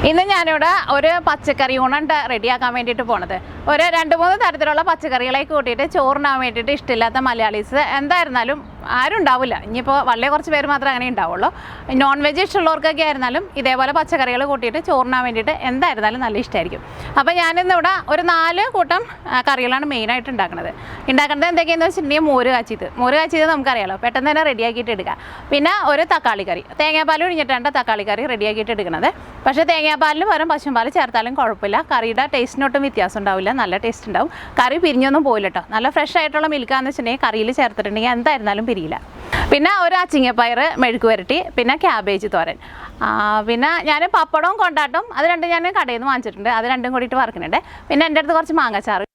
ഇന്ന് ഞാനിവിടെ ഒരു പച്ചക്കറി ഊണുണ്ട് റെഡിയാക്കാൻ വേണ്ടിയിട്ട് പോണത്. ഒരു 2-3 തരത്തിലുള്ള പച്ചക്കറികളെ കൂട്ടിയിട്ട് ചോറിനാൻ വേണ്ടിയിട്ട് ഇഷ്ടമില്ലാത്ത മലയാളീസ് എന്തായിരുന്നാലും ആരും ഉണ്ടാവില്ല. ഇനിയിപ്പോൾ വളരെ കുറച്ച് പേര് മാത്രമേ അങ്ങനെ ഉണ്ടാവുള്ളൂ. നോൺ വെജ് ഇഷ്ടമുള്ളവർക്കൊക്കെ ആയിരുന്നാലും ഇതേപോലെ പച്ചക്കറികൾ കൂട്ടിയിട്ട് ചോറിനാൻ വേണ്ടിയിട്ട് എന്തായിരുന്നാലും നല്ല ഇഷ്ടമായിരിക്കും. അപ്പോൾ ഞാനിന്ന് ഇവിടെ ഒരു 4 കൂട്ടം കറികളാണ് മെയിനായിട്ട് ഉണ്ടാക്കുന്നത്. എന്തൊക്കെയാണെന്ന് വെച്ചിട്ടുണ്ടെങ്കിൽ മോര് കാച്ചിയത് നമുക്കറിയാലോ, പെട്ടെന്ന് തന്നെ റെഡിയാക്കിയിട്ട് എടുക്കുക. പിന്നെ ഒരു തക്കാളി കറി, തേങ്ങാപ്പാൽ ഒഴിഞ്ഞിട്ടാണ് തക്കാളി കറി റെഡിയാക്കിയിട്ട് എടുക്കുന്നത്. പക്ഷേ തേങ്ങാപ്പാലിന് പകരം പശുമ്പാൽ ചേർത്താലും കുഴപ്പമില്ല, കറിയുടെ ടേസ്റ്റിനൊട്ടും വ്യത്യാസം ഉണ്ടാവില്ല, നല്ല ടേസ്റ്റ് ഉണ്ടാവും. കറി പിരിഞ്ഞൊന്നും പോയില്ല കേട്ടോ. നല്ല ഫ്രഷ് ആയിട്ടുള്ള മിൽക്കാന്ന് വെച്ചിട്ടുണ്ടെങ്കിൽ കറിയിൽ ചേർത്തിട്ടുണ്ടെങ്കിൽ എന്തായിരുന്നാലും പിരിയില്ല. പിന്നെ ഒരു അച്ചിങ്ങപ്പയർ മെഴുക്ക് വരട്ടി, പിന്നെ ക്യാബേജ് തോരൻ, പിന്നെ ഞാൻ പപ്പടവും കൊണ്ടാട്ടും അത് രണ്ടും ഞാൻ കടയിൽ നിന്ന് വാങ്ങിച്ചിട്ടുണ്ട്, അത് രണ്ടും കൂടിയിട്ട് വറുക്കുന്നുണ്ട്. പിന്നെ എൻ്റെ അടുത്ത് കുറച്ച് മാങ്ങാച്ചാറ്.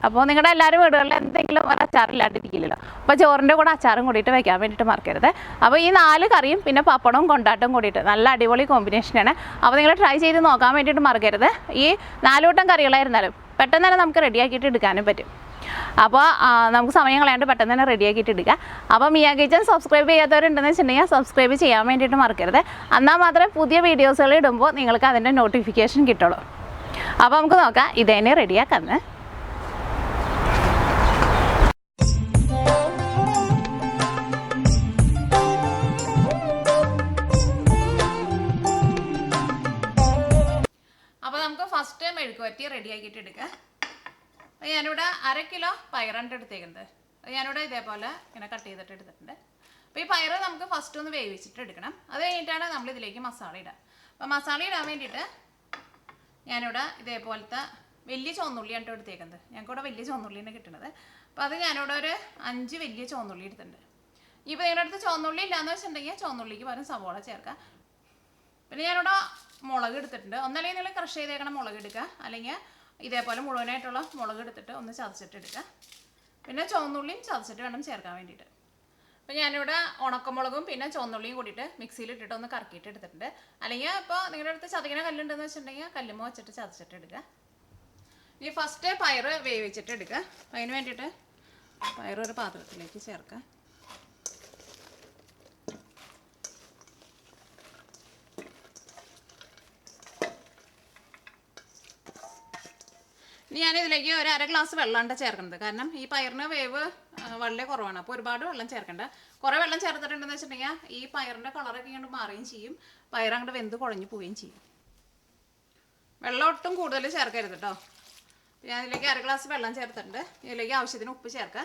അപ്പോൾ നിങ്ങളുടെ എല്ലാവരും വീടുകളിൽ എന്തെങ്കിലും ഒരു അച്ചാറില്ലാണ്ടിരിക്കില്ലല്ലോ, അപ്പോൾ ചോറിൻ്റെ കൂടെ അച്ചാറും കൂടിയിട്ട് വെക്കാൻ വേണ്ടിയിട്ട് മറക്കരുത്. അപ്പോൾ ഈ 4 കറിയും പിന്നെ പപ്പടവും കൊണ്ടാട്ടും കൂടിയിട്ട് നല്ല അടിപൊളി കോമ്പിനേഷനാണ്. അപ്പോൾ നിങ്ങൾ ട്രൈ ചെയ്ത് നോക്കാൻ വേണ്ടിയിട്ട് മറക്കരുത്. ഈ 4 കൂട്ടം കറികളായിരുന്നാലും പെട്ടെന്ന് തന്നെ നമുക്ക് റെഡിയാക്കിയിട്ട് എടുക്കാനും പറ്റും. അപ്പോൾ നമുക്ക് സമയം കളയാണ്ട് പെട്ടെന്ന് തന്നെ റെഡിയാക്കിയിട്ട് എടുക്കുക. അപ്പോൾ മിയ കിച്ചൻ സബ്സ്ക്രൈബ് ചെയ്യാത്തവരുണ്ടെന്ന് വെച്ചിട്ടുണ്ടെങ്കിൽ സബ്സ്ക്രൈബ് ചെയ്യാൻ വേണ്ടിയിട്ട് മറക്കരുത്. എന്നാൽ മാത്രമേ പുതിയ വീഡിയോസുകൾ ഇടുമ്പോൾ നിങ്ങൾക്ക് അതിൻ്റെ നോട്ടിഫിക്കേഷൻ കിട്ടുള്ളൂ. അപ്പോൾ നമുക്ക് നോക്കാം ഇതേനെ റെഡിയാക്കാന്ന്. അപ്പോൾ നമുക്ക് ഫസ്റ്റ് മെഴുക്ക് വരട്ടി റെഡിയാക്കിയിട്ട് എടുക്കുക. ഞാനിവിടെ 1/2 കിലോ പയറുണ്ട് എടുത്തേക്കുന്നത്. ഞാനിവിടെ ഇതേപോലെ ഇങ്ങനെ കട്ട് ചെയ്തിട്ട് എടുത്തിട്ടുണ്ട്. അപ്പോൾ ഈ പയറ് നമുക്ക് ഫസ്റ്റ് ഒന്ന് വേവിച്ചിട്ട് എടുക്കണം. അത് കഴിഞ്ഞിട്ടാണ് നമ്മൾ ഇതിലേക്ക് മസാല ഇടുക. അപ്പോൾ മസാല ഇടാൻ വേണ്ടിയിട്ട് ഞാനിവിടെ ഇതേപോലത്തെ വലിയ ചുവന്നുള്ളിയാണ് എടുത്തേക്കുന്നത്. ഞങ്ങൾക്കിവിടെ വലിയ ചുവന്നുള്ളിയാണ് കിട്ടുന്നത്. അപ്പോൾ അത് ഞാനിവിടെ ഒരു 5 വലിയ ചുവന്നുള്ളി എടുത്തിട്ടുണ്ട്. ഇപ്പോൾ നിങ്ങളുടെ അടുത്ത് ചുവന്നുള്ളി ഇല്ലയെന്ന് വെച്ചിട്ടുണ്ടെങ്കിൽ ചുവന്നുള്ളിക്ക് പകരം സവോള ചേർക്കുക. പിന്നെ ഞാനിവിടെ മുളക് എടുത്തിട്ടുണ്ട്. ഒന്നല്ലെങ്കിൽ നിങ്ങൾ ക്രഷ് ചെയ്തേക്കണം മുളക് എടുക്കുക, അല്ലെങ്കിൽ ഇതേപോലെ മുഴുവനായിട്ടുള്ള മുളക് എടുത്തിട്ട് ഒന്ന് ചതച്ചിട്ട് എടുക്കുക. പിന്നെ ചുവന്നുള്ളിയും ചതച്ചിട്ട് വേണം ചേർക്കാൻ വേണ്ടിയിട്ട്. അപ്പോൾ ഞാനിവിടെ ഉണക്കമുളകും പിന്നെ ചുവന്നുള്ളിയും കൂടിയിട്ട് മിക്സിയിൽ ഇട്ടിട്ട് ഒന്ന് കറക്കിയിട്ട് എടുത്തിട്ടുണ്ട്. അല്ലെങ്കിൽ ഇപ്പോൾ നിങ്ങളുടെ അടുത്ത് ചതക്കണ കല്ലുണ്ടെന്ന് വെച്ചിട്ടുണ്ടെങ്കിൽ കല്ലുമ്മ വെച്ചിട്ട് ചതച്ചിട്ട് എടുക്കുക. ഇനി ഫസ്റ്റ് പയറ് വേവിച്ചിട്ട് എടുക്കുക. അതിന് വേണ്ടിയിട്ട് പയറൊരു പാത്രത്തിലേക്ക് ചേർക്കുക. ഇനി ഞാനിതിലേക്ക് ഒരു 1/2 ഗ്ലാസ് വെള്ളമാണ് ചേർക്കുന്നത്. കാരണം ഈ പയറിന് വേവ് വളരെ കുറവാണ്. അപ്പോൾ ഒരുപാട് വെള്ളം ചേർക്കണ്ട. കുറേ വെള്ളം ചേർത്തിട്ടുണ്ടെന്ന് വെച്ചിട്ടുണ്ടെങ്കിൽ ഈ പയറിൻ്റെ കളറൊക്കെ ഇങ്ങോട്ട് മാറുകയും ചെയ്യും, പയർ അങ്ങോട്ട് വെന്ത് കുഴഞ്ഞു പോവുകയും ചെയ്യും. വെള്ളം ഒട്ടും കൂടുതൽ ചേർക്കരുത് കേട്ടോ. ഞാനിതിലേക്ക് 1/2 ഗ്ലാസ് വെള്ളം ചേർത്തിട്ടുണ്ട്. ഇതിലേക്ക് ആവശ്യത്തിന് ഉപ്പ് ചേർക്കുക.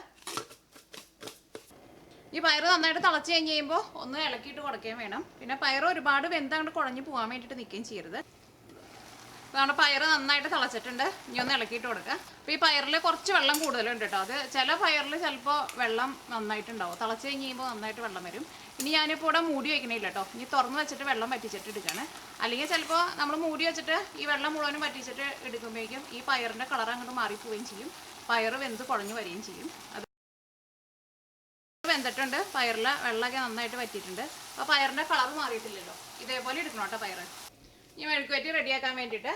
ഈ പയർ നന്നായിട്ട് തിളച്ച് കഴിഞ്ഞ് കഴിയുമ്പോൾ ഒന്ന് ഇളക്കിയിട്ട് കൊടുക്കുകയും വേണം. പിന്നെ പയർ ഒരുപാട് വെന്ത് അങ്ങോട്ട് കുഴഞ്ഞു പോകാൻ വേണ്ടിയിട്ട് നിൽക്കുകയും ചെയ്യരുത്. നമ്മുടെ പയർ നന്നായിട്ട് തിളച്ചിട്ടുണ്ട്. ഇനി ഒന്ന് ഇളക്കിയിട്ട് കൊടുക്കുക. അപ്പോൾ ഈ പയറിൽ കുറച്ച് വെള്ളം കൂടുതലുണ്ട് കേട്ടോ. അത് ചില പയറിൽ ചിലപ്പോൾ വെള്ളം നന്നായിട്ടുണ്ടാവും, തിളച്ച് കഴിഞ്ഞ് കഴിയുമ്പോൾ നന്നായിട്ട് വെള്ളം വരും. ഇനി ഞാനിപ്പോൾ ഇവിടെ മൂടി വയ്ക്കണില്ല കേട്ടോ. ഇനി തുറന്ന് വെച്ചിട്ട് വെള്ളം വറ്റിച്ചിട്ട് എടുക്കുകയാണ്. അല്ലെങ്കിൽ ചിലപ്പോൾ നമ്മൾ മൂടി വെച്ചിട്ട് ഈ വെള്ളം മുഴുവനും വറ്റിച്ചിട്ട് എടുക്കുമ്പോഴേക്കും ഈ പയറിൻ്റെ കളർ അങ്ങോട്ട് മാറിപ്പോവുകയും ചെയ്യും, പയർ വെന്ത് കുഴഞ്ഞു വരികയും ചെയ്യും. അത് വെന്തിട്ടുണ്ട്, പയറിലെ വെള്ളമൊക്കെ നന്നായിട്ട് വറ്റിയിട്ടുണ്ട്. അപ്പോൾ പയറിൻ്റെ കളർ മാറിയിട്ടില്ലല്ലോ, ഇതേപോലെ എടുക്കണം കേട്ടോ പയർ. ഈ മെഴുക്കുവരട്ടി റെഡിയാക്കാൻ വേണ്ടിയിട്ട്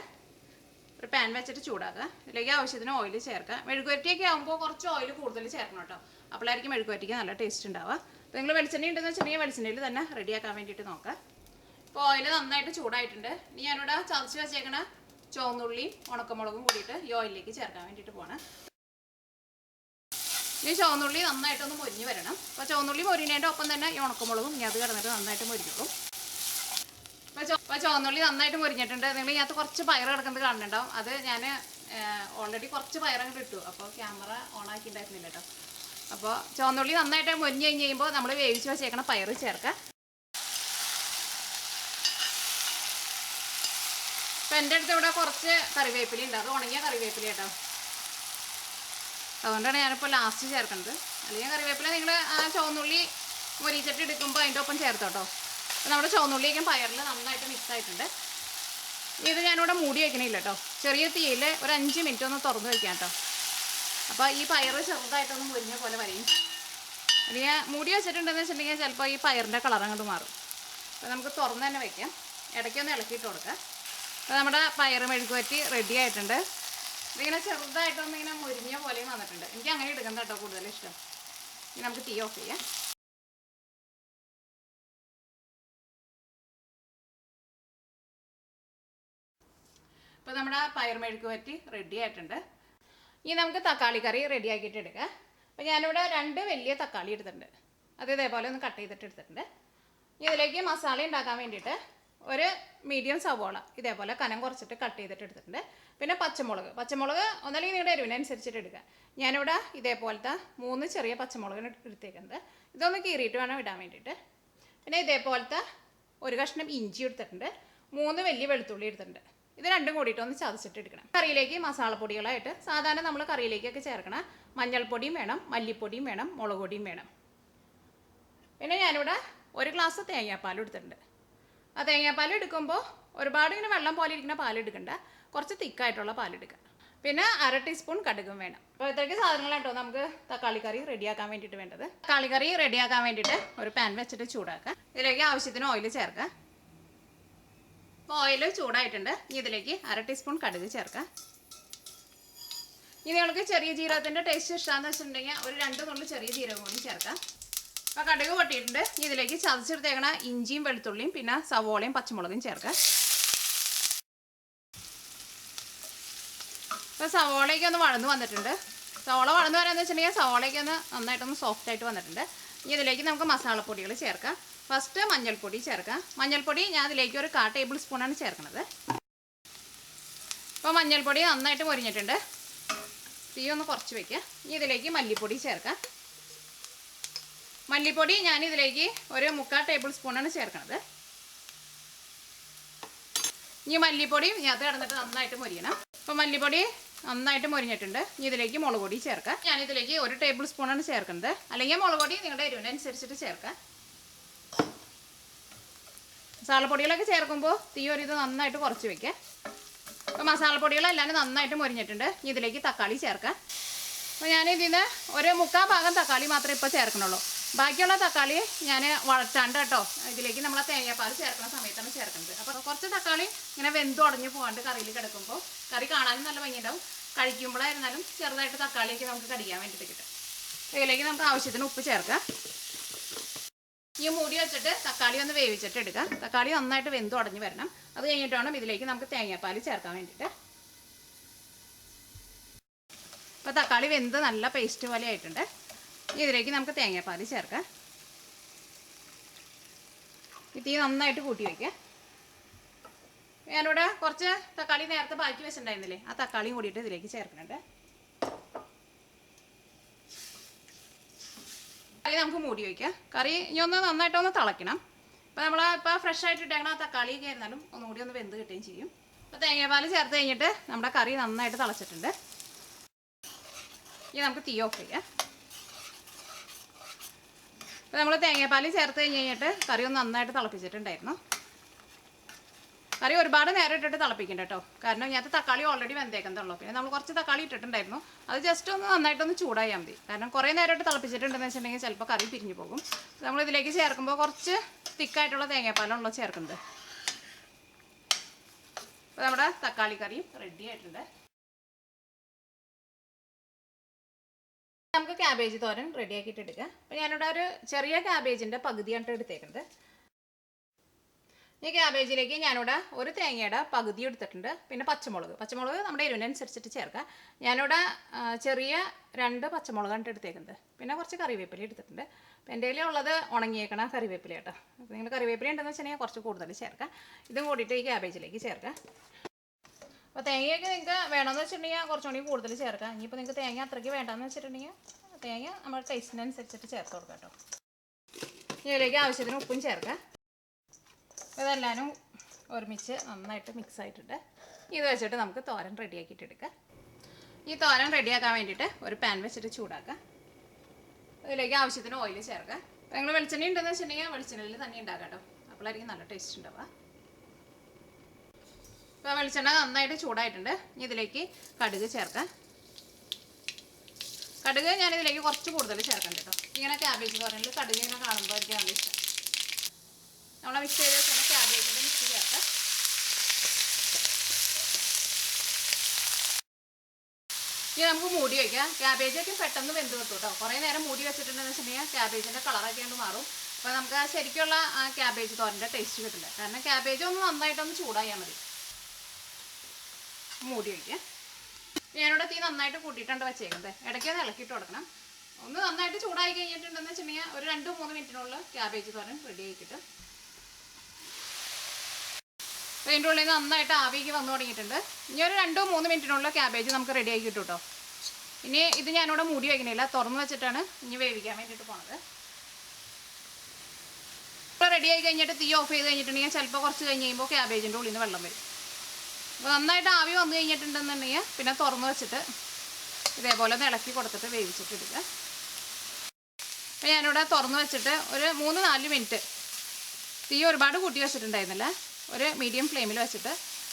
ഒരു പാൻ വെച്ചിട്ട് ചൂടാക്കുക. ഇതിലേക്ക് ആവശ്യത്തിന് ഓയിൽ ചേർക്കുക. മെഴുക്കുവരട്ടിയൊക്കെ ആകുമ്പോൾ കുറച്ച് ഓയിൽ കൂടുതൽ ചേർക്കണം കേട്ടോ. അപ്പോഴായിരിക്കും മെഴുക്കുവരട്ടിക്ക് നല്ല ടേസ്റ്റ് ഉണ്ടാവുക. അപ്പോൾ നിങ്ങൾ വെളിച്ചെണ്ണ ഉണ്ടെന്ന് വെച്ചിട്ടുണ്ടെങ്കിൽ വെളിച്ചെണ്ണയിൽ തന്നെ റെഡിയാക്കാൻ വേണ്ടിയിട്ട് നോക്കുക. ഇപ്പോൾ ഓയിൽ നന്നായിട്ട് ചൂടായിട്ടുണ്ട്. ഇനി ഞാനിവിടെ ചതച്ച് വെച്ചേക്കണ ചുവന്നുള്ളിയും ഉണക്കമുളകും കൂടിയിട്ട് ഈ ഓയിലിലേക്ക് ചേർക്കാൻ വേണ്ടിയിട്ട് പോകണം. ഈ ചുവന്നുള്ളി നന്നായിട്ടൊന്ന് മൊരിഞ്ഞ് വരണം. അപ്പോൾ ചുവന്നുള്ളി മൊരിഞ്ഞതിൻ്റെ ഒപ്പം തന്നെ ഈ ഉണക്കമുളകും ഇനി അത് കിടന്നിട്ട് നന്നായിട്ട് മൊരിഞ്ഞോളും. അപ്പോൾ ചുവന്നുള്ളി നന്നായിട്ട് മൊരിഞ്ഞിട്ടുണ്ട്. നിങ്ങൾ ഇതിനകത്ത് കുറച്ച് പയർ കിടക്കുന്നത് കാണുന്നുണ്ടാവും. അത് ഞാൻ ഓൾറെഡി കുറച്ച് പയർ അങ്ങോട്ട് ഇട്ടു, അപ്പോൾ ക്യാമറ ഓൺ ആക്കിയിട്ടുണ്ടായിരുന്നില്ല കേട്ടോ. അപ്പോൾ ചുവന്നുള്ളി നന്നായിട്ട് മൊരിഞ്ഞ് കഴിഞ്ഞ് കഴിയുമ്പോൾ നമ്മൾ വേവിച്ച് വെച്ചേക്കണ പയർ ചേർക്കുക. അപ്പോൾ എൻ്റെ അടുത്ത് ഇവിടെ കുറച്ച് കറിവേപ്പില ഉണ്ട്, അത് ഉണങ്ങിയ കറിവേപ്പില കേട്ടോ. അതുകൊണ്ടാണ് ഞാനിപ്പോൾ ലാസ്റ്റ് ചേർക്കുന്നത്. അല്ലെങ്കിൽ കറിവേപ്പില നിങ്ങൾ ആ ചുവന്നുള്ളി മൊരിച്ചിട്ട് എടുക്കുമ്പോൾ അതിൻ്റെ ഒപ്പം ചേർത്തോട്ടോ. അപ്പോൾ നമ്മുടെ ചുവന്നുള്ളിയൊക്കെ പയറിൽ നന്നായിട്ട് മിക്സ് ആയിട്ടുണ്ട്. ഇത് ഞാനിവിടെ മൂടി വയ്ക്കണില്ല കേട്ടോ. ചെറിയ തീയിൽ ഒരു 5 മിനിറ്റ് ഒന്ന് തുറന്ന് വയ്ക്കാം കേട്ടോ. അപ്പോൾ ഈ പയർ ചെറുതായിട്ടൊന്ന് മുരിഞ്ഞ പോലെ വരും. അല്ലെങ്കിൽ മൂടി വെച്ചിട്ടുണ്ടെന്ന് വെച്ചിട്ടുണ്ടെങ്കിൽ ചിലപ്പോൾ ഈ പയറിൻ്റെ കളർ അങ്ങോട്ട് മാറും. അപ്പോൾ നമുക്ക് തുറന്ന് തന്നെ വയ്ക്കാം. ഇടയ്ക്കൊന്ന് ഇളക്കിയിട്ട് കൊടുക്കുക. അപ്പോൾ നമ്മുടെ പയർ മെഴുക്കുവരട്ടി റെഡി ആയിട്ടുണ്ട്. ഇതിങ്ങനെ ചെറുതായിട്ടൊന്ന് ഇങ്ങനെ മുരിഞ്ഞ പോലെയും വന്നിട്ടുണ്ട്. എനിക്ക് അങ്ങനെ എടുക്കുന്നത് കേട്ടോ കൂടുതൽ ഇഷ്ടം. ഇനി നമുക്ക് തീ ഓഫ് ചെയ്യാം. അപ്പോൾ നമ്മുടെ പയർ മെഴുക്ക് വരട്ടി റെഡി ആയിട്ടുണ്ട്. ഇനി നമുക്ക് തക്കാളി കറി റെഡി ആക്കിയിട്ട് എടുക്കാം. അപ്പോൾ ഞാനിവിടെ 2 വലിയ തക്കാളി എടുത്തിട്ടുണ്ട്. അത് ഇതേപോലെ ഒന്ന് കട്ട് ചെയ്തിട്ട് എടുത്തിട്ടുണ്ട്. ഇതിലേക്ക് മസാല ഉണ്ടാക്കാൻ വേണ്ടിയിട്ട് ഒരു മീഡിയം സവോള ഇതേപോലെ കനം കുറച്ചിട്ട് കട്ട് ചെയ്തിട്ട് എടുത്തിട്ടുണ്ട്. പിന്നെ പച്ചമുളക് ഒന്നല്ലെങ്കിൽ നിങ്ങളുടെ എരിവിനനുസരിച്ചിട്ട് എടുക്കുക. ഞാനിവിടെ ഇതേപോലത്തെ 3 ചെറിയ പച്ചമുളകിന് എടുത്തേക്കുന്നത്. ഇതൊന്ന് കീറിയിട്ട് വേണം ഇടാൻ വേണ്ടിയിട്ട്. പിന്നെ ഇതേപോലത്തെ ഒരു കഷ്ണം ഇഞ്ചി എടുത്തിട്ടുണ്ട്. 3 വലിയ വെളുത്തുള്ളി എടുത്തിട്ടുണ്ട്. ഇത് രണ്ടും കൂടിയിട്ട് ഒന്ന് ചതച്ചിട്ട് എടുക്കണം. കറിയിലേക്ക് മസാലപ്പൊടികളായിട്ട് സാധാരണ നമ്മൾ കറിയിലേക്കൊക്കെ ചേർക്കണം. മഞ്ഞൾപ്പൊടിയും വേണം, മല്ലിപ്പൊടിയും വേണം, മുളക് പൊടിയും വേണം. പിന്നെ ഞാനിവിടെ 1 ഗ്ലാസ് തേങ്ങാപ്പാൽ എടുത്തിട്ടുണ്ട്. ആ തേങ്ങാപ്പാൽ എടുക്കുമ്പോൾ ഒരുപാട് ഇങ്ങനെ വെള്ളം പോലെ ഇരിക്കുന്ന പാലെടുക്കണ്ട, കുറച്ച് തിക്കായിട്ടുള്ള പാലെടുക്കുക. പിന്നെ 1/2 ടീസ്പൂൺ കടുകും വേണം. അപ്പോൾ ഇത്രയ്ക്ക് സാധനങ്ങളായിട്ടോ നമുക്ക് തക്കാളി കറി റെഡിയാക്കാൻ വേണ്ടിയിട്ട് വേണ്ടത്. തക്കാളി കറി റെഡിയാക്കാൻ വേണ്ടിയിട്ട് ഒരു പാൻ വെച്ചിട്ട് ചൂടാക്കുക. ഇതിലേക്ക് ആവശ്യത്തിന് ഓയിൽ ചേർക്കുക. അപ്പോൾ ഓയിൽ ചൂടായിട്ടുണ്ട്. ഇനി ഇതിലേക്ക് 1/2 ടീസ്പൂൺ കടുക് ചേർക്കുക. ഇനി നിങ്ങൾക്ക് ചെറിയ ജീരകത്തിൻ്റെ ടേസ്റ്റ് ഇഷ്ടമാണെന്ന് വെച്ചിട്ടുണ്ടെങ്കിൽ ഒരു 2 നുള്ളി ചെറിയ ജീരകം കൂടി ചേർക്കാം. അപ്പോൾ കടുക് പൊട്ടിയിട്ടുണ്ട്. ഇതിലേക്ക് ചതച്ചെടുത്തേക്കണ ഇഞ്ചിയും വെളുത്തുള്ളിയും പിന്നെ സവോളയും പച്ചമുളകും ചേർക്കുക. അപ്പോൾ സവോളയ്ക്ക് ഒന്ന് വഴന്ന് വന്നിട്ടുണ്ട്. സവോള വഴന്ന് വരാമെന്ന് വെച്ചിട്ടുണ്ടെങ്കിൽ സവോളയ്ക്ക് ഒന്ന് നന്നായിട്ടൊന്ന് സോഫ്റ്റായിട്ട് വന്നിട്ടുണ്ട്. ഇനി ഇതിലേക്ക് നമുക്ക് മസാലപ്പൊടികൾ ചേർക്കാം. ഫസ്റ്റ് മഞ്ഞൾപ്പൊടി ചേർക്കാം. മഞ്ഞൾപ്പൊടി ഞാൻ അതിലേക്ക് ഒരു 1/4 ടേബിൾ സ്പൂണാണ് ചേർക്കുന്നത്. അപ്പോൾ മഞ്ഞൾപ്പൊടി നന്നായിട്ട് പൊരിഞ്ഞിട്ടുണ്ട്. തീ ഒന്ന് കുറച്ച് വയ്ക്കുക. ഇനി ഇതിലേക്ക് മല്ലിപ്പൊടി ചേർക്കാം. മല്ലിപ്പൊടി ഞാനിതിലേക്ക് ഒരു 3/4 ടേബിൾ സ്പൂണാണ് ചേർക്കുന്നത്. ഇനി മല്ലിപ്പൊടിയും അത് കിടന്നിട്ട് നന്നായിട്ട് മൊരിയണം. അപ്പോൾ മല്ലിപ്പൊടി നന്നായിട്ട് മൊരിഞ്ഞിട്ടുണ്ട്. ഇനി ഇതിലേക്ക് മുളക് പൊടി ചേർക്കാം. ഞാനിതിലേക്ക് 1 ടേബിൾ സ്പൂണാണ് ചേർക്കുന്നത്. അല്ലെങ്കിൽ മുളക് പൊടി നിങ്ങളുടെ എരിവിനനുസരിച്ചിട്ട് ചേർക്കാം. മസാലപ്പൊടികളൊക്കെ ചേർക്കുമ്പോൾ തീ ഇത് നന്നായിട്ട് കുറച്ച് വയ്ക്കുക. അപ്പോൾ മസാലപ്പൊടികളെല്ലാം നന്നായിട്ട് മൊരിഞ്ഞിട്ടുണ്ട്. ഇനി ഇതിലേക്ക് തക്കാളി ചേർക്കാം. അപ്പോൾ ഞാനിതിന് ഒരു 3/4 ഭാഗം തക്കാളി മാത്രമേ ഇപ്പോൾ ചേർക്കണുള്ളൂ. ബാക്കിയുള്ള തക്കാളി ഞാൻ വഴറ്റാണ്ട് കേട്ടോ ഇതിലേക്ക് നമ്മൾ തേങ്ങാപ്പാൽ ചേർക്കുന്ന സമയത്താണ് ചേർക്കുന്നത്. അപ്പോൾ കുറച്ച് തക്കാളി ഇങ്ങനെ വെന്തുടഞ്ഞ് പോകാണ്ട് കറിയിൽ കിടക്കുമ്പോൾ കറി കാണാനും നല്ല ഭംഗിയുണ്ടാവും. കഴിക്കുമ്പോഴായിരുന്നാലും ചെറുതായിട്ട് തക്കാളിയൊക്കെ നമുക്ക് കടിക്കാൻ വേണ്ടിയിട്ട് കിട്ടും. ഇതിലേക്ക് നമുക്ക് ആവശ്യത്തിന് ഉപ്പ് ചേർക്കാം. ഈ മൂടി വെച്ചിട്ട് തക്കാളി ഒന്ന് വേവിച്ചിട്ട് എടുക്കാം. തക്കാളി നന്നായിട്ട് വെന്തുടഞ്ഞ് വരണം. അത് കഴിഞ്ഞിട്ട് വേണം ഇതിലേക്ക് നമുക്ക് തേങ്ങാപ്പാൽ ചേർക്കാൻ വേണ്ടിയിട്ട്. അപ്പോൾ തക്കാളി വെന്ത് നല്ല പേസ്റ്റ് പോലെ ആയിട്ടുണ്ട്. ഇതിലേക്ക് നമുക്ക് തേങ്ങാപ്പാൽ ചേർക്കാം. ഈ തീ നന്നായിട്ട് കൂട്ടി വയ്ക്കുക. ഞാനിവിടെ കുറച്ച് തക്കാളി നേരത്തെ ബാക്കി വെച്ചിട്ടുണ്ടായിരുന്നില്ലേ, ആ തക്കാളിയും കൂടിയിട്ട് ഇതിലേക്ക് ചേർക്കുന്നുണ്ട്. കറി നമുക്ക് മൂടി വയ്ക്കാം. കറി ഇനി ഒന്ന് നന്നായിട്ടൊന്ന് തിളയ്ക്കണം. അപ്പോൾ ഇപ്പോൾ ഫ്രഷ് ആയിട്ട് ഇട്ടേക്കണം ആ തക്കാളിയൊക്കെ ആയിരുന്നാലും ഒന്നുകൂടി ഒന്ന് വെന്ത് കിട്ടുകയും ചെയ്യും. അപ്പോൾ തേങ്ങാപ്പാൽ ചേർത്ത് കഴിഞ്ഞിട്ട് നമ്മുടെ കറി നന്നായിട്ട് തിളച്ചിട്ടുണ്ട്. ഇനി നമുക്ക് തീ ഓഫ് ചെയ്യാം. അപ്പോൾ നമ്മൾ തേങ്ങാപ്പാൽ ചേർത്ത് കഴിഞ്ഞിട്ട് കറി ഒന്ന് നന്നായിട്ട് തിളപ്പിച്ചിട്ടുണ്ടായിരുന്നു. കറി ഒരുപാട് നേരം ഇട്ടിട്ട് തിളപ്പിക്കണ്ട കേട്ടോ, കാരണം ഇതിനകത്ത് തക്കാളി ഓൾറെഡി വെന്തേക്കുന്നതുള്ളൂ. പിന്നെ നമ്മൾ കുറച്ച് തക്കാളി ഇട്ടിട്ടുണ്ടായിരുന്നു, അത് ജസ്റ്റ് ഒന്ന് നന്നായിട്ടൊന്ന് ചൂടായാൽ മതി. കാരണം കുറേ നേരമായിട്ട് തിളപ്പിച്ചിട്ടുണ്ടെന്ന് വെച്ചിട്ടുണ്ടെങ്കിൽ ചിലപ്പോൾ കറി പിരിഞ്ഞു പോകും. നമ്മൾ ഇതിലേക്ക് ചേർക്കുമ്പോൾ കുറച്ച് തിക്കായിട്ടുള്ള തേങ്ങാപ്പാലാണല്ലോ ചേർക്കുന്നത്. അപ്പോൾ നമ്മുടെ തക്കാളി കറിയും റെഡി ആയിട്ടുണ്ട്. നമുക്ക് ക്യാബേജ് തോരൻ റെഡിയാക്കിയിട്ട് എടുക്കാം. അപ്പോൾ ഞാനിവിടെ ഒരു ചെറിയ ക്യാബേജിൻ്റെ പകുതിയാണ് എടുത്തേക്കുന്നത്. ഈ ക്യാബേജിലേക്ക് ഞാനിവിടെ ഒരു തേങ്ങയുടെ പകുതി എടുത്തിട്ടുണ്ട്. പിന്നെ പച്ചമുളക് നമ്മുടെ എരിവിനനുസരിച്ചിട്ട് ചേർക്കാം. ഞാനിവിടെ ചെറിയ 2 പച്ചമുളകാണ് എടുത്തേക്കുന്നത്. പിന്നെ കുറച്ച് കറിവേപ്പില എടുത്തിട്ടുണ്ട്. അപ്പോൾ എൻ്റെ കയ്യിലുള്ളത് ഉണങ്ങിയേക്കണ കറിവേപ്പില കേട്ടോ. അപ്പോൾ നിങ്ങൾ കറിവേപ്പില ഉണ്ടെന്ന് വെച്ചിട്ടുണ്ടെങ്കിൽ കുറച്ച് കൂടുതൽ ചേർക്കാം. ഇതും കൂടിയിട്ട് ഈ ക്യാബേജിലേക്ക് ചേർക്കാം. അപ്പോൾ തേങ്ങയൊക്കെ നിങ്ങൾക്ക് വേണമെന്ന് വെച്ചിട്ടുണ്ടെങ്കിൽ കുറച്ചുകൂടി കൂടുതൽ ചേർക്കാം. ഇനിയിപ്പോൾ നിങ്ങൾക്ക് തേങ്ങ അത്രയ്ക്ക് വേണ്ടെന്ന് വെച്ചിട്ടുണ്ടെങ്കിൽ തേങ്ങ നമ്മുടെ ടേസ്റ്റിനനുസരിച്ചിട്ട് ചേർത്ത് കൊടുക്കാം കേട്ടോ. ഇതിലേക്ക് ആവശ്യത്തിന് ഉപ്പും ചേർക്കാം. ഇതെല്ലാവരും ഒരുമിച്ച് നന്നായിട്ട് മിക്സ് ആയിട്ടുണ്ട്. ഇത് വെച്ചിട്ട് നമുക്ക് തോരൻ റെഡിയാക്കിയിട്ട് എടുക്കാം. ഈ തോരൻ റെഡിയാക്കാൻ വേണ്ടിയിട്ട് ഒരു പാൻ വെച്ചിട്ട് ചൂടാക്കാം. ഇതിലേക്ക് ആവശ്യത്തിന് ഓയിൽ ചേർക്കാം. നിങ്ങൾ വെളിച്ചെണ്ണ ഉണ്ടെന്ന് വെച്ചിട്ടുണ്ടെങ്കിൽ വെളിച്ചെണ്ണയിൽ തന്നെ ഉണ്ടാക്കാം കേട്ടോ, അപ്പോഴായിരിക്കും നല്ല ടേസ്റ്റ് ഉണ്ടാവുക. ഇപ്പോൾ വെളിച്ചെണ്ണ നന്നായിട്ട് ചൂടായിട്ടുണ്ട്. ഇനി ഇതിലേക്ക് കടുക് ചേർക്കാം. കടുക് ഞാനിതിലേക്ക് കുറച്ച് കൂടുതൽ ചേർക്കാം കേട്ടോ. ഇങ്ങനെ ക്യാബേജ് തോരനിൽ കടുക് ഇങ്ങനെ കാണുമ്പോൾ എനിക്ക് നല്ല ഇഷ്ടം. നമ്മളെ മിക്സ് ചെയ്ത് വെച്ചാൽ ക്യാബേജിൻ്റെ മിക്സ് ചേർക്കാം. ഇനി നമുക്ക് മൂടി വയ്ക്കാം. ക്യാബേജൊക്കെ പെട്ടെന്ന് വെന്ത് കിട്ടും കേട്ടോ. കുറേ നേരം മൂടി വെച്ചിട്ടുണ്ടെന്ന് വെച്ചിട്ടുണ്ടെങ്കിൽ ക്യാബേജിൻ്റെ കളറൊക്കെ കൊണ്ട് മാറും. അപ്പോൾ നമുക്ക് ആ ശരിക്കുള്ള ആ ക്യാബേജ് തോരൻ്റെ ടേസ്റ്റ് കിട്ടില്ല. കാരണം ക്യാബേജ് ഒന്ന് നന്നായിട്ടൊന്ന് ചൂടായാൽ മതി. മൂടി വയ്ക്കാം. ഞാനിവിടെ തീ നന്നായിട്ട് കൂട്ടിയിട്ടുണ്ട് വെച്ചേക്കുന്നത്. ഇടയ്ക്കൊന്ന് ഇളക്കിയിട്ട് കൊടുക്കണം. ഒന്ന് നന്നായിട്ട് ചൂടായി കഴിഞ്ഞിട്ടുണ്ടെന്ന് വെച്ചിട്ടുണ്ടെങ്കിൽ ഒരു 2-3 മിനിറ്റിനുള്ള ക്യാബേജ് തോരൻ റെഡി ആയി കിട്ടും. അപ്പോൾ ഇതിൻ്റെ ഉള്ളിൽ നന്നായിട്ട് ആവിക്ക് വന്നു തുടങ്ങിയിട്ടുണ്ട്. ഇനി ഒരു 2-3 മിനിറ്റിനുള്ള ക്യാബേജ് നമുക്ക് റെഡി ആയി കിട്ടും കേട്ടോ. ഇനി ഇത് ഞാനിവിടെ മൂടി വയ്ക്കണില്ല, തുറന്ന് വെച്ചിട്ടാണ് ഇനി വേവിക്കാൻ വേണ്ടിയിട്ട് പോണത്. ഇപ്പോൾ റെഡി ആയി കഴിഞ്ഞിട്ട് തീ ഓഫ് ചെയ്ത് കഴിഞ്ഞിട്ടുണ്ടെങ്കിൽ ചിലപ്പോൾ കുറച്ച് കഴിഞ്ഞ് കഴിയുമ്പോൾ ക്യാബേജിൻ്റെ ഉള്ളിൽ നിന്ന് വെള്ളം വരും. അപ്പോൾ നന്നായിട്ട് ആവി വന്നു കഴിഞ്ഞിട്ടുണ്ടെന്നുണ്ടെങ്കിൽ പിന്നെ തുറന്ന് വെച്ചിട്ട് ഇതേപോലെ ഒന്ന് ഇളക്കി കൊടുത്തിട്ട് വേവിച്ചിട്ട് എടുക്കുക. അപ്പോൾ ഞാനിവിടെ തുറന്ന് വെച്ചിട്ട് ഒരു 3-4 മിനിറ്റ് തീ ഒരുപാട് കൂട്ടി വെച്ചിട്ടുണ്ടായിരുന്നില്ല, ഒരു മീഡിയം ഫ്ലെയിമിൽ വെച്ചിട്ട്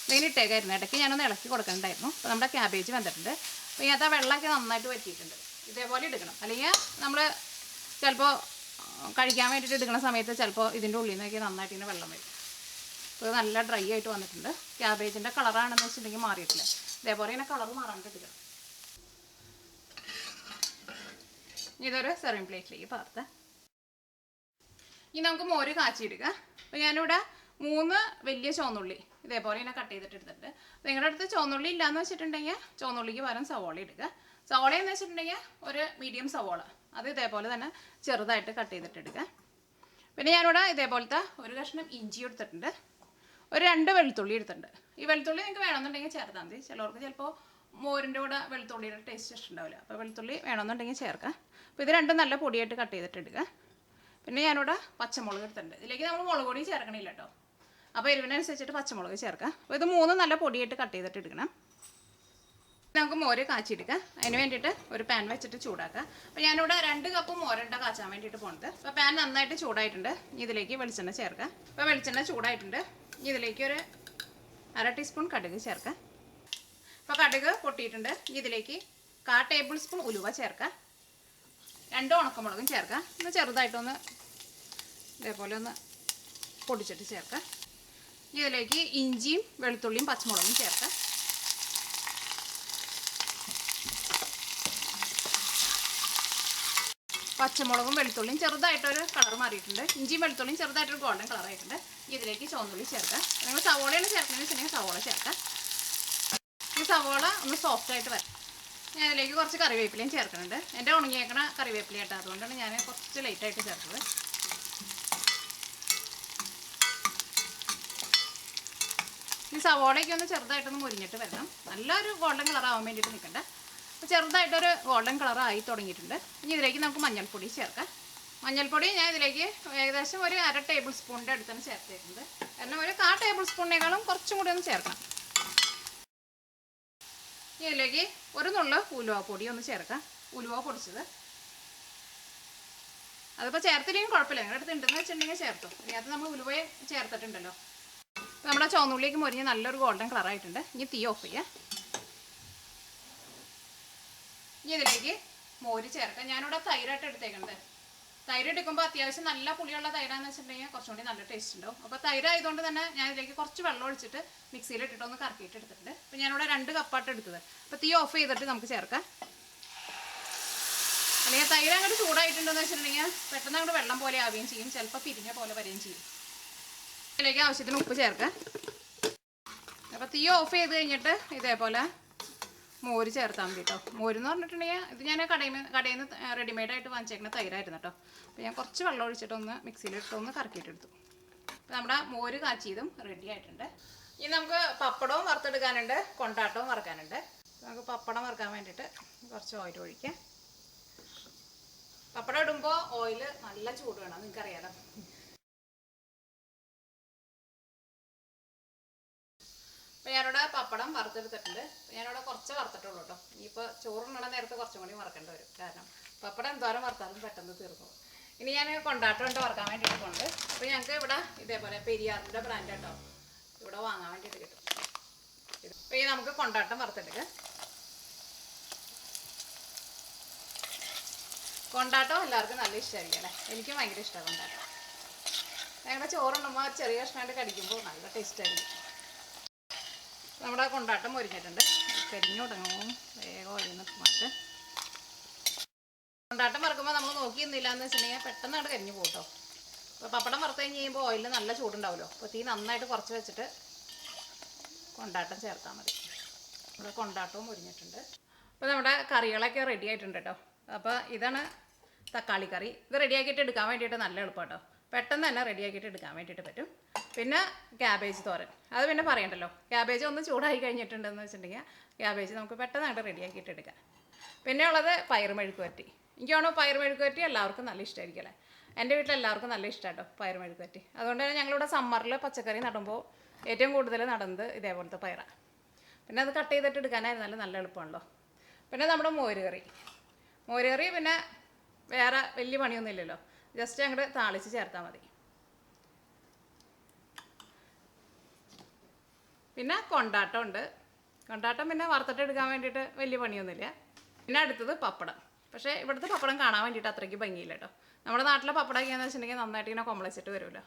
ഇതിന് ഇട്ടേക്കായിരുന്നു. ഇടയ്ക്ക് ഞാനൊന്ന് ഇളക്കി കൊടുക്കുന്നുണ്ടായിരുന്നു. അപ്പോൾ നമ്മുടെ ക്യാബേജ് വന്നിട്ടുണ്ട്. അപ്പോൾ ഇതിനകത്ത് വെള്ളമൊക്കെ നന്നായിട്ട് വറ്റിയിട്ടുണ്ട്. ഇതേപോലെ എടുക്കണം, അല്ലെങ്കിൽ നമ്മൾ ചിലപ്പോൾ കഴിക്കാൻ വേണ്ടിയിട്ട് എടുക്കുന്ന സമയത്ത് ചിലപ്പോൾ ഇതിൻ്റെ ഉള്ളിൽ നിന്നൊക്കെ നന്നായിട്ട് ഇങ്ങനെ വെള്ളം വരും. അപ്പോൾ നല്ല ഡ്രൈ ആയിട്ട് വന്നിട്ടുണ്ട്. ക്യാബേജിൻ്റെ കളറാണെന്ന് വെച്ചിട്ടുണ്ടെങ്കിൽ മാറിയിട്ടില്ല. ഇതേപോലെ ഇങ്ങനെ കളർ മാറാണ്ട് എടുക്കണം. ഇതൊരു സെർവിങ് പ്ലേറ്റിലേക്ക് പാർത്ത് ഇനി നമുക്ക് മോര് കാച്ചിയെടുക്കാം. അപ്പോൾ ഞാനിവിടെ 3 വലിയ ചുവന്നുള്ളി ഇതേപോലെ ഇങ്ങനെ കട്ട് ചെയ്തിട്ട് എടുത്തിട്ടുണ്ട്. നിങ്ങളുടെ അടുത്ത് ചുവന്നുള്ളി ഇല്ലയെന്ന് വെച്ചിട്ടുണ്ടെങ്കിൽ ചുവന്നുള്ളിക്ക് പകരം സവോള എടുക്കുക. സവോള എന്ന് വെച്ചിട്ടുണ്ടെങ്കിൽ ഒരു മീഡിയം സവോള അത് ഇതേപോലെ തന്നെ ചെറുതായിട്ട് കട്ട് ചെയ്തിട്ട് എടുക്കുക. പിന്നെ ഞാനിവിടെ ഇതേപോലത്തെ ഒരു കഷ്ണം ഇഞ്ചി എടുത്തിട്ടുണ്ട്, ഒരു 2 വെളുത്തുള്ളി എടുത്തിട്ടുണ്ട്. ഈ വെളുത്തുള്ളി നിങ്ങൾക്ക് വേണമെന്നുണ്ടെങ്കിൽ ചേർത്താൽ മതി. ചിലവർക്ക് ചിലപ്പോൾ മോരിൻ്റെ കൂടെ വെളുത്തുള്ളിയുടെ ടേസ്റ്റ് ഇഷ്ടമുണ്ടാവില്ല, അപ്പോൾ വെളുത്തുള്ളി വേണമെന്നുണ്ടെങ്കിൽ ചേർക്കാം. അപ്പോൾ ഇത് രണ്ടും നല്ല പൊടിയായിട്ട് കട്ട് ചെയ്തിട്ട് എടുക്കുക. പിന്നെ ഞാനിവിടെ പച്ചമുളക് എടുത്തിട്ടുണ്ട്. ഇതിലേക്ക് നമ്മൾ മുളക് പൊടി ചേർക്കണില്ല കേട്ടോ, അപ്പോൾ എരിവിനനുസരിച്ചിട്ട് പച്ചമുളക് ചേർക്കാം. അപ്പോൾ ഇത് 3 നല്ല പൊടിയായിട്ട് കട്ട് ചെയ്തിട്ട് എടുക്കണം. നമുക്ക് മോര് കാച്ചിയെടുക്കാം. അതിന് വേണ്ടിയിട്ട് ഒരു പാൻ വെച്ചിട്ട് ചൂടാക്കുക. അപ്പോൾ ഞാനിവിടെ 2 കപ്പ് മോരുണ്ട കാച്ചാൻ വേണ്ടിയിട്ട് പോകുന്നത്. അപ്പോൾ പാൻ നന്നായിട്ട് ചൂടായിട്ടുണ്ട്. ഇതിലേക്ക് വെളിച്ചെണ്ണ ചേർക്കുക. അപ്പോൾ വെളിച്ചെണ്ണ ചൂടായിട്ടുണ്ട്. ഇതിലേക്ക് ഒരു 1/2 ടീസ്പൂൺ കടുക് ചേർക്കുക. അപ്പോൾ കടുക് പൊട്ടിയിട്ടുണ്ട്. ഇതിലേക്ക് 1/4 ടേബിൾ സ്പൂൺ ഉലുവ ചേർക്കുക. 2 ഉണക്കമുളകും ചേർക്കുക. ഒന്ന് ചെറുതായിട്ടൊന്ന് ഇതേപോലെ ഒന്ന് പൊടിച്ചിട്ട് ചേർക്കുക. ഇതിലേക്ക് ഇഞ്ചിയും വെളുത്തുള്ളിയും പച്ചമുളകും ചേർക്കുക. പച്ചമുളകും വെളുത്തുള്ളിയും ചെറുതായിട്ടൊരു കളർ മാറിയിട്ടുണ്ട്. ഇഞ്ചിയും വെളുത്തുള്ളിയും ചെറുതായിട്ടൊരു ഗോൾഡൻ കളറായിട്ടുണ്ട്. ഇതിലേക്ക് ചുവന്നുള്ളി ചേർക്കുക. നിങ്ങൾ സവോളയാണ് ചേർക്കുന്നതെന്ന് വെച്ചിട്ടുണ്ടെങ്കിൽ സവോള ചേർക്കുക. ഈ സവോള ഒന്ന് സോഫ്റ്റായിട്ട് വരാം. ഞാൻ ഇതിലേക്ക് കുറച്ച് കറിവേപ്പിലയും ചേർക്കുന്നുണ്ട്. എൻ്റെ ഉണങ്ങിയേക്കണ കറിവേപ്പിലയായിട്ട്, അതുകൊണ്ടാണ് ഞാൻ കുറച്ച് ലൈറ്റായിട്ട് ചേർത്തത്. ഈ സവോളയ്ക്ക് ഒന്ന് ചെറുതായിട്ടൊന്ന് മുരിഞ്ഞിട്ട് വരണം. നല്ലൊരു ഗോൾഡൻ കളർ ആവാൻ വേണ്ടിയിട്ട് നിൽക്കണ്ട. അപ്പോൾ ചെറുതായിട്ടൊരു ഗോൾഡൻ കളർ ആയി തുടങ്ങിയിട്ടുണ്ട്. ഇനി ഇതിലേക്ക് നമുക്ക് മഞ്ഞൾപ്പൊടി ചേർക്കാം. മഞ്ഞൾപ്പൊടി ഞാൻ ഇതിലേക്ക് ഏകദേശം ഒരു 1/2 ടേബിൾ സ്പൂണിൻ്റെ അടുത്താണ് ചേർത്തേക്കുന്നത്. കാരണം ഒരു 1/4 ടേബിൾ സ്പൂണിനേക്കാളും കുറച്ചും കൂടി ഒന്ന് ചേർക്കണം. ഇനി ഇതിലേക്ക് ഒരു നുള്ളു ഉലുവപ്പൊടി ഒന്ന് ചേർക്കാം. ഉലുവ പൊടിച്ചത് അതിപ്പോൾ ചേർത്തില്ലെങ്കിൽ കുഴപ്പമില്ല, നിങ്ങളുടെ അടുത്ത് ഉണ്ടെന്ന് വെച്ചിട്ടുണ്ടെങ്കിൽ ചേർത്തു. ഇതിനകത്ത് നമ്മൾ ഉലുവയെ ചേർത്തിട്ടുണ്ടല്ലോ. നമ്മുടെ ചുവന്നുള്ളിലേക്ക് മുരിഞ്ഞ് നല്ലൊരു ഗോൾഡൻ കളറായിട്ടുണ്ട്. ഇനി തീ ഓഫ് ചെയ്യാം. ഇനി ഇതിലേക്ക് മോര് ചേർക്കാം. ഞാനിവിടെ തൈരായിട്ട് എടുത്തേക്കുന്നത്. തൈര് എടുക്കുമ്പോൾ അത്യാവശ്യം നല്ല പുളിയുള്ള തൈരാന്ന് വെച്ചിട്ടുണ്ടെങ്കിൽ കുറച്ചും കൂടി നല്ല ടേസ്റ്റ് ഉണ്ടാവും. അപ്പോൾ തൈര് ആയതുകൊണ്ട് തന്നെ ഞാൻ ഇതിലേക്ക് കുറച്ച് വെള്ളം ഒഴിച്ചിട്ട് മിക്സിയിലിട്ടിട്ട് ഒന്ന് കറക്കിയിട്ട് എടുത്തിട്ടുണ്ട്. അപ്പോൾ ഞാനിവിടെ 2 കപ്പായിട്ട് എടുത്തത്. അപ്പോൾ തീ ഓഫ് ചെയ്തിട്ട് നമുക്ക് ചേർക്കാം. അല്ലെങ്കിൽ തൈര് അങ്ങോട്ട് ചൂടായിട്ടുണ്ടെന്ന് വെച്ചിട്ടുണ്ടെങ്കിൽ പെട്ടെന്ന് അങ്ങോട്ട് വെള്ളം പോലെ ആവുകയും ചെയ്യും, ചിലപ്പോൾ പിരിഞ്ഞ പോലെ വരികയും ചെയ്യും. ഇതിലേക്ക് ആവശ്യത്തിന് ഉപ്പ് ചേർക്കാം. അപ്പോൾ തീ ഓഫ് ചെയ്ത് കഴിഞ്ഞിട്ട് ഇതേപോലെ മോര് ചേർത്താൽ മതി കേട്ടോ. മോരെന്ന് പറഞ്ഞിട്ടുണ്ടെങ്കിൽ ഇത് ഞാൻ കടയിൽ നിന്ന് റെഡിമെയ്ഡായിട്ട് വാങ്ങിച്ചേക്കുന്ന തൈരായിരുന്നു കേട്ടോ. അപ്പോൾ ഞാൻ കുറച്ച് വെള്ളം ഒഴിച്ചിട്ടൊന്ന് മിക്സിയിലിട്ടൊന്ന് കറക്കിയിട്ടെടുത്തു. അപ്പോൾ നമ്മുടെ മോര് കാച്ചിയതും റെഡി ആയിട്ടുണ്ട്. ഇനി നമുക്ക് പപ്പടവും വറുത്തെടുക്കാനുണ്ട്, കൊണ്ടാട്ടവും വറുക്കാനുണ്ട്. നമുക്ക് പപ്പടം വറുക്കാൻ വേണ്ടിയിട്ട് കുറച്ച് ഓയിൽ ഒഴിക്കാം. പപ്പടം ഇടുമ്പോൾ ഓയിൽ നല്ല ചൂട് വേണം, നിങ്ങൾക്കറിയാലോ. അപ്പോൾ ഞാനിവിടെ പപ്പടം വറുത്തെടുത്തിട്ടുണ്ട്. ഞാനിവിടെ കുറച്ച് വറുത്തിട്ടുള്ളൂ കേട്ടോ. ഇനിയിപ്പോൾ ചോറുണ്ണുന്ന നേരത്ത് കുറച്ചും കൂടി വറുക്കേണ്ടി വരും, കാരണം പപ്പടം എന്തോരം വറുത്താലും പെട്ടെന്ന് തീർന്നു. ഇനി ഞാൻ കൊണ്ടാട്ടം കൊണ്ട് വറുക്കാൻ വേണ്ടിയിട്ട് പോകുന്നുണ്ട്. അപ്പോൾ ഞങ്ങൾക്ക് ഇവിടെ ഇതേപോലെ പെരിയാറിൻ്റെ ബ്രാൻഡ് കേട്ടോ ഇവിടെ വാങ്ങാൻ വേണ്ടിയിട്ട് കിട്ടും. അപ്പോൾ ഈ നമുക്ക് കൊണ്ടാട്ടം വറുത്തെടുക്കാം. കൊണ്ടാട്ടം എല്ലാവർക്കും നല്ല ഇഷ്ടമായിരിക്കും അല്ലേ. എനിക്കും ഭയങ്കര ഇഷ്ടമാണ് കൊണ്ടാട്ടം. ഞങ്ങളുടെ ചോറുണ്ണുമ്പോൾ ചെറിയ കഷ്ണമായിട്ട് കടിക്കുമ്പോൾ നല്ല ടേസ്റ്റായിരിക്കും. നമ്മുടെ കൊണ്ടാട്ടം മൊരിഞ്ഞിട്ടുണ്ട്. കരിഞ്ഞു തുടങ്ങുമ്പോൾ വേഗം ഒഴിഞ്ഞ് മാറ്റ്. കൊണ്ടാട്ടം വറുക്കുമ്പോൾ നമ്മൾ നോക്കിയിരുന്നില്ല എന്ന് വെച്ചിട്ടുണ്ടെങ്കിൽ പെട്ടെന്ന് അവിടെ കരിഞ്ഞു പോട്ടോ. അപ്പോൾ പപ്പടം വറുത്ത് കഴിഞ്ഞ് കഴിയുമ്പോൾ ഓയിലിൽ നല്ല ചൂടുണ്ടാവുമല്ലോ. അപ്പോൾ തീ നന്നായിട്ട് കുറച്ച് വെച്ചിട്ട് കൊണ്ടാട്ടം ചേർത്താൽ മതി. ഇവിടെ കൊണ്ടാട്ടവും മുരിഞ്ഞിട്ടുണ്ട്. അപ്പോൾ നമ്മുടെ കറികളൊക്കെ റെഡി ആയിട്ടുണ്ട് കേട്ടോ. അപ്പോൾ ഇതാണ് തക്കാളി കറി. ഇത് റെഡിയാക്കിയിട്ട് എടുക്കാൻ വേണ്ടിയിട്ട് നല്ല എളുപ്പം കേട്ടോ. പെട്ടെന്ന് തന്നെ റെഡിയാക്കിയിട്ട് എടുക്കാൻ വേണ്ടിയിട്ട് പറ്റും. പിന്നെ ക്യാബേജ് തോരൻ, അത് പിന്നെ പറയണ്ടല്ലോ. ക്യാബേജ് ഒന്ന് ചൂടായി കഴിഞ്ഞിട്ടുണ്ടെന്ന് വെച്ചിട്ടുണ്ടെങ്കിൽ ക്യാബേജ് നമുക്ക് പെട്ടെന്നായിട്ട് റെഡിയാക്കിയിട്ട് എടുക്കാം. പിന്നെ ഉള്ളത് പയർ മെഴുക്ക് വരട്ടി. എനിക്ക് തോന്നുന്നു പയർ മെഴുക്ക് വരട്ടി എല്ലാവർക്കും നല്ല ഇഷ്ടമായിരിക്കും അല്ലേ. എൻ്റെ വീട്ടിൽ എല്ലാവർക്കും നല്ല ഇഷ്ടമാണ് കേട്ടോ പയർ മെഴുക്ക് വരട്ടി. അതുകൊണ്ട് തന്നെ ഞങ്ങളിവിടെ സമ്മറിൽ പച്ചക്കറി നടുമ്പോൾ ഏറ്റവും കൂടുതൽ നടുന്നത് ഇതേപോലത്തെ പയറാണ്. പിന്നെ അത് കട്ട് ചെയ്തിട്ട് എടുക്കാനായിരുന്നാലും നല്ല എളുപ്പമാണല്ലോ. പിന്നെ നമ്മുടെ മോര് കറി പിന്നെ വേറെ വലിയ പണിയൊന്നും ഇല്ലല്ലോ, ജസ്റ്റ് അങ്ങോട്ട് താളിച്ച് ചേർത്താൽ മതി. പിന്നെ കൊണ്ടാട്ടം ഉണ്ട്. കൊണ്ടാട്ടം പിന്നെ വറുത്തിട്ട് എടുക്കാൻ വേണ്ടിയിട്ട് വലിയ പണിയൊന്നുമില്ല. പിന്നെ അടുത്തത് പപ്പടം. പക്ഷേ ഇവിടുത്തെ പപ്പടം കാണാൻ വേണ്ടിയിട്ട് അത്രയ്ക്ക് ഭംഗിയില്ല കേട്ടോ. നമ്മുടെ നാട്ടിലെ പപ്പടമൊക്കെയാണെന്ന് വെച്ചിട്ടുണ്ടെങ്കിൽ നന്നായിട്ട് ഇങ്ങനെ കൊമ്പളിച്ചിട്ട് വരുമല്ലോ.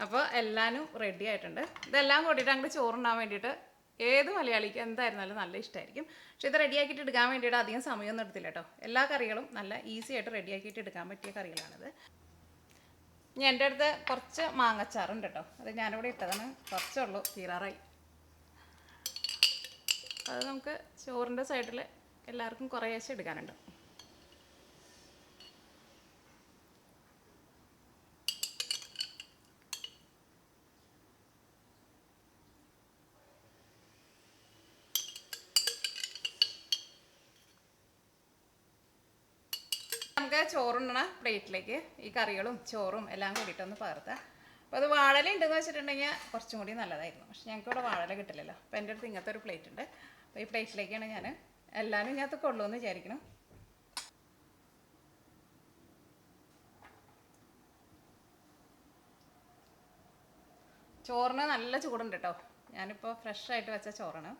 അപ്പോൾ എല്ലാവരും റെഡി ആയിട്ടുണ്ട്. ഇതെല്ലാം കൂട്ടിയിട്ട് അങ്ങോട്ട് ചോറുണ്ടാൻ വേണ്ടിയിട്ട് ഏത് മലയാളിക്ക് എന്തായിരുന്നാലും നല്ല ഇഷ്ടമായിരിക്കും. പക്ഷേ ഇത് റെഡിയാക്കിയിട്ട് എടുക്കാൻ വേണ്ടിയിട്ട് അധികം സമയമൊന്നും എടുത്തില്ല കേട്ടോ. എല്ലാ കറികളും നല്ല ഈസി ആയിട്ട് റെഡിയാക്കിയിട്ട് എടുക്കാൻ പറ്റിയ കറികളാണിത്. ഇനി എൻ്റെ അടുത്ത് കുറച്ച് മാങ്ങച്ചാറുണ്ട് കേട്ടോ. അത് ഞാനിവിടെ ഇട്ടതാണ്, കുറച്ചുള്ളൂ, തീരാറായി. അത് നമുക്ക് ചോറിൻ്റെ സൈഡിൽ എല്ലാവർക്കും കുറേശ്ശെ എടുക്കാനുണ്ട്. നമുക്ക് ചോറുണ്ണണ പ്ലേറ്റിലേക്ക് ഈ കറികളും ചോറും എല്ലാം കൂടിയിട്ടൊന്ന് പകർത്താം. അപ്പോൾ അത് വാഴല ഉണ്ടെന്ന് വെച്ചിട്ടുണ്ടെങ്കിൽ കുറച്ചും കൂടി നല്ലതായിരുന്നു. പക്ഷെ ഞങ്ങൾക്ക് ഇവിടെ വാഴല കിട്ടില്ലല്ലോ. അപ്പോൾ എൻ്റെ അടുത്ത് ഇങ്ങനത്തെ ഒരു പ്ലേറ്റ് ഉണ്ട്. അപ്പോൾ ഈ പ്ലേറ്റിലേക്കാണ് ഞാൻ എല്ലാവരും ഇതിനകത്ത് കൊള്ളുമെന്ന് വിചാരിക്കണം. ചോറിന് നല്ല ചൂടുണ്ട് കേട്ടോ. ഞാനിപ്പോൾ ഫ്രഷായിട്ട് വെച്ച ചോറാണ്.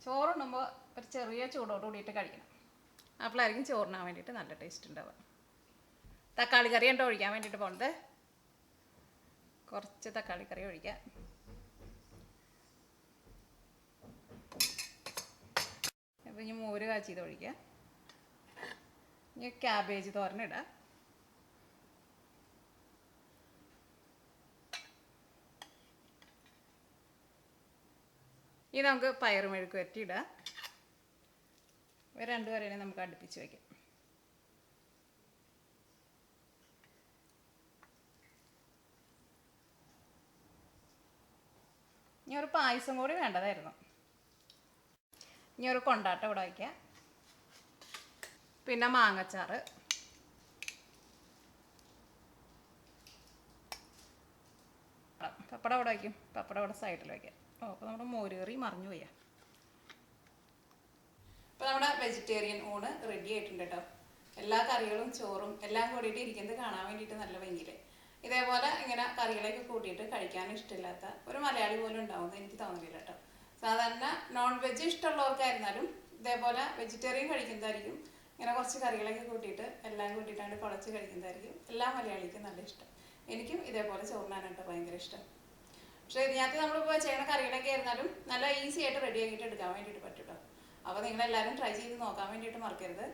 ചോറുണ്ണുമ്പോൾ ഒരു ചെറിയ ചൂടോട് കൂടിയിട്ട് കഴിക്കണം. അപ്പോഴായിരിക്കും ചോറിനാൻ വേണ്ടിയിട്ട് നല്ല ടേസ്റ്റ് ഉണ്ടാവുക. തക്കാളി കറി ഉണ്ടോ ഒഴിക്കാൻ വേണ്ടിയിട്ട് പോകുന്നത്. കുറച്ച് തക്കാളി കറി ഒഴിക്കാം. അപ്പോൾ ഇനി മോര് കാച്ചിയത് ഒഴിക്കാം. ഇനി ക്യാബേജ് തോരനിടാം. ഇനി നമുക്ക് പയർ മെഴുക്ക് വരട്ടി ഇടാം. രണ്ടുപേരെ നമുക്ക് അടുപ്പിച്ച് വയ്ക്കാം. ഇനി ഒരു പായസം കൂടി വേണ്ടതായിരുന്നു. ഇനി ഒരു കൊണ്ടാട്ടം ഇവിടെ വയ്ക്കാം. പിന്നെ മാങ്ങച്ചാറ്, പപ്പടം ഇവിടെ വയ്ക്കും. പപ്പടം ഇവിടെ സൈഡിൽ വയ്ക്കാം. അപ്പോൾ നമ്മുടെ മോര് കറി മറിഞ്ഞു പോയാ. അപ്പോൾ നമ്മുടെ വെജിറ്റേറിയൻ ഊണ് റെഡി ആയിട്ടുണ്ട് കേട്ടോ. എല്ലാ കറികളും ചോറും എല്ലാം കൂടിയിട്ട് ഇരിക്കുന്നത് കാണാൻ വേണ്ടിയിട്ട് നല്ല ഭംഗിയിൽ. ഇതേപോലെ ഇങ്ങനെ കറികളൊക്കെ കൂട്ടിയിട്ട് കഴിക്കാൻ ഇഷ്ടമില്ലാത്ത ഒരു മലയാളി പോലും ഉണ്ടാവുമെന്ന് എനിക്ക് തോന്നുന്നില്ല കേട്ടോ. സാധാരണ നോൺ വെജ് ഇഷ്ടമുള്ളവർക്കായിരുന്നാലും ഇതേപോലെ വെജിറ്റേറിയൻ കഴിക്കുന്നതായിരിക്കും ഇങ്ങനെ കുറച്ച് കറികളൊക്കെ കൂട്ടിയിട്ട് എല്ലാം കൂട്ടിയിട്ടാണ് കുഴച്ച് കഴിക്കുന്നതായിരിക്കും എല്ലാ മലയാളിക്കും നല്ല ഇഷ്ടം. എനിക്കും ഇതേപോലെ ചോറിനാനായിട്ട് ഭയങ്കര ഇഷ്ടം. പക്ഷേ ഇതിനകത്ത് നമ്മളിപ്പോൾ ചെയ്യുന്ന കറികളൊക്കെ ആയിരുന്നാലും നല്ല ഈസി ആയിട്ട് റെഡിയാക്കിയിട്ട് എടുക്കാൻ വേണ്ടിയിട്ട് പറ്റും കേട്ടോ. അപ്പോൾ നിങ്ങളെല്ലാവരും ട്രൈ ചെയ്ത് നോക്കാൻ വേണ്ടിയിട്ട് മറക്കരുത്.